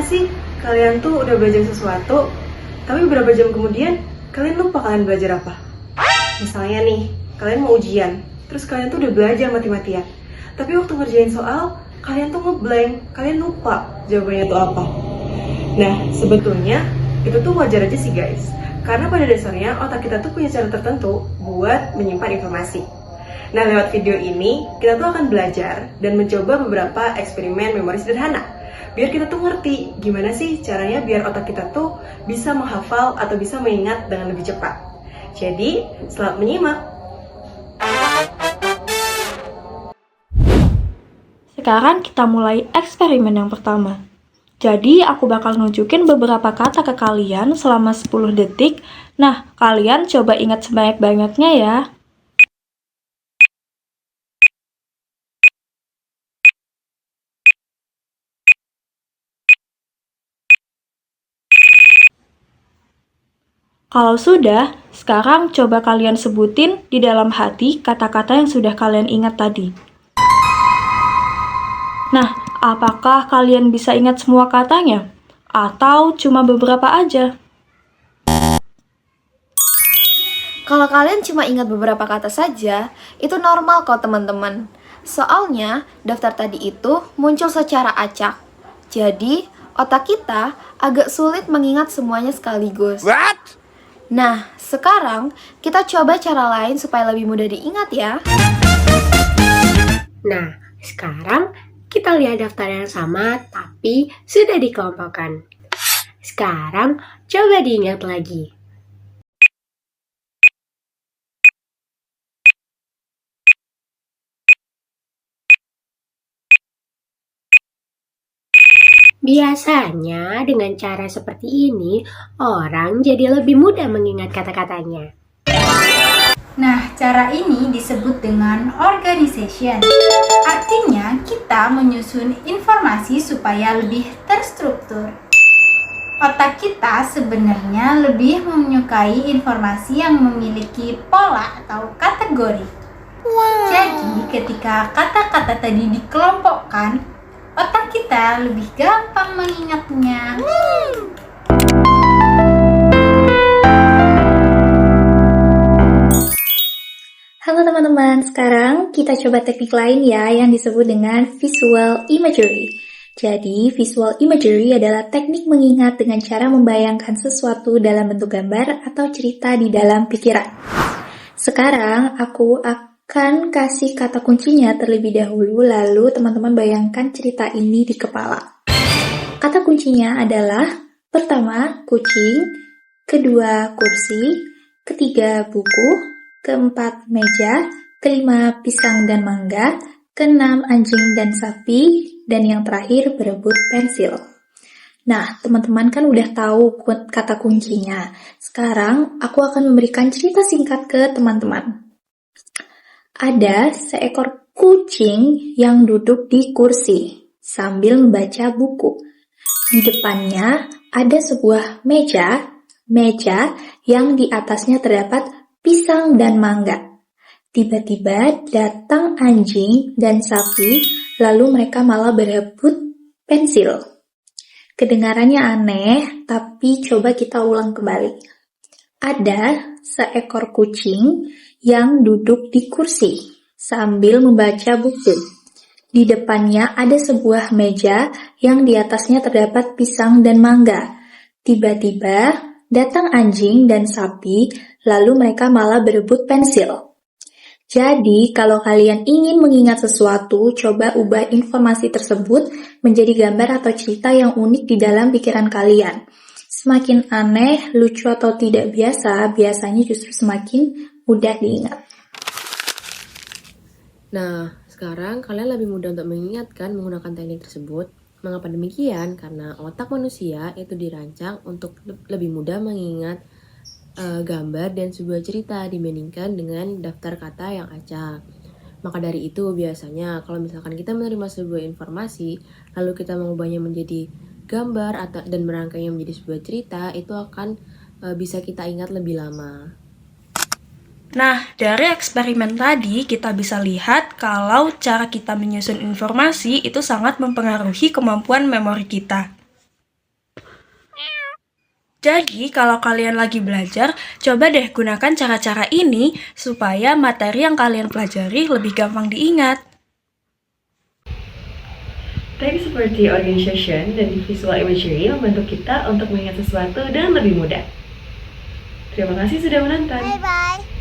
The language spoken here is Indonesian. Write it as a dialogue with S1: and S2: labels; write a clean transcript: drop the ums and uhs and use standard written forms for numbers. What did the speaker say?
S1: gak sih kalian tuh udah belajar sesuatu, tapi beberapa jam kemudian kalian lupa kalian belajar apa? Misalnya nih, kalian mau ujian, terus kalian tuh udah belajar mati-matian, tapi waktu ngerjain soal, kalian tuh ngeblank, kalian lupa jawabannya itu apa. Nah, sebetulnya itu tuh wajar aja sih guys, karena pada dasarnya otak kita tuh punya cara tertentu buat menyimpan informasi. Nah, lewat video ini, kita tuh akan belajar dan mencoba beberapa eksperimen memori sederhana. Biar kita tuh ngerti gimana sih caranya biar otak kita tuh bisa menghafal atau bisa mengingat dengan lebih cepat. Jadi, selamat menyimak!
S2: Sekarang kita mulai eksperimen yang pertama. Jadi, aku bakal nunjukin beberapa kata ke kalian selama 10 detik. Nah, kalian coba ingat sebanyak-banyaknya ya. Kalau sudah, sekarang coba kalian sebutin di dalam hati kata-kata yang sudah kalian ingat tadi. Nah, apakah kalian bisa ingat semua katanya? Atau cuma beberapa aja?
S3: Kalau kalian cuma ingat beberapa kata saja, itu normal kok teman-teman. Soalnya, daftar tadi itu muncul secara acak. Jadi, otak kita agak sulit mengingat semuanya sekaligus.
S4: What?
S3: Nah, sekarang kita coba cara lain supaya lebih mudah diingat ya.
S5: Nah, sekarang kita lihat daftar yang sama tapi sudah dikelompokkan. Sekarang coba diingat lagi. Biasanya dengan cara seperti ini, orang jadi lebih mudah mengingat kata-katanya.
S6: Nah, cara ini disebut dengan organization. Artinya, kita menyusun informasi supaya lebih terstruktur. Otak kita sebenarnya lebih menyukai informasi yang memiliki pola atau kategori. Jadi, ketika kata-kata tadi dikelompokkan, otak kita lebih gampang mengingatnya.
S7: Halo teman-teman, sekarang kita coba teknik lain ya yang disebut dengan visual imagery. Jadi, visual imagery adalah teknik mengingat dengan cara membayangkan sesuatu dalam bentuk gambar atau cerita di dalam pikiran. Sekarang, aku akan kasih kata kuncinya terlebih dahulu, lalu teman-teman bayangkan cerita ini di kepala. Kata kuncinya adalah pertama, kucing, kedua, kursi, ketiga, buku, keempat, meja, kelima, pisang dan mangga, keenam, anjing dan sapi, dan yang terakhir, berebut pensil. Nah, teman-teman kan udah tahu kata kuncinya. Sekarang, aku akan memberikan cerita singkat ke teman-teman. Ada seekor kucing yang duduk di kursi sambil membaca buku. Di depannya ada sebuah meja yang di atasnya terdapat pisang dan mangga. Tiba-tiba datang anjing dan sapi, lalu mereka malah berebut pensil. Kedengarannya aneh, tapi coba kita ulang kembali. Ada seekor kucing yang duduk di kursi sambil membaca buku. Di depannya ada sebuah meja yang di atasnya terdapat pisang dan mangga. Tiba-tiba datang anjing dan sapi, lalu mereka malah berebut pensil. Jadi, kalau kalian ingin mengingat sesuatu, coba ubah informasi tersebut menjadi gambar atau cerita yang unik di dalam pikiran kalian. Semakin aneh, lucu atau tidak biasa, biasanya justru semakin mudah diingat.
S5: Nah, sekarang kalian lebih mudah untuk mengingatkan menggunakan teknik tersebut. Mengapa demikian? Karena otak manusia itu dirancang untuk lebih mudah mengingat gambar dan sebuah cerita dibandingkan dengan daftar kata yang acak. Maka dari itu biasanya kalau misalkan kita menerima sebuah informasi lalu kita mengubahnya menjadi gambar dan merangkainya menjadi sebuah cerita, itu akan bisa kita ingat lebih lama.
S2: Nah, dari eksperimen tadi kita bisa lihat kalau cara kita menyusun informasi itu sangat mempengaruhi kemampuan memori kita. Jadi, kalau kalian lagi belajar, coba deh gunakan cara-cara ini supaya materi yang kalian pelajari lebih gampang diingat.
S1: Teknik seperti organization dan visual imagery membantu kita untuk mengingat sesuatu dengan lebih mudah. Terima kasih sudah menonton.
S4: Bye-bye.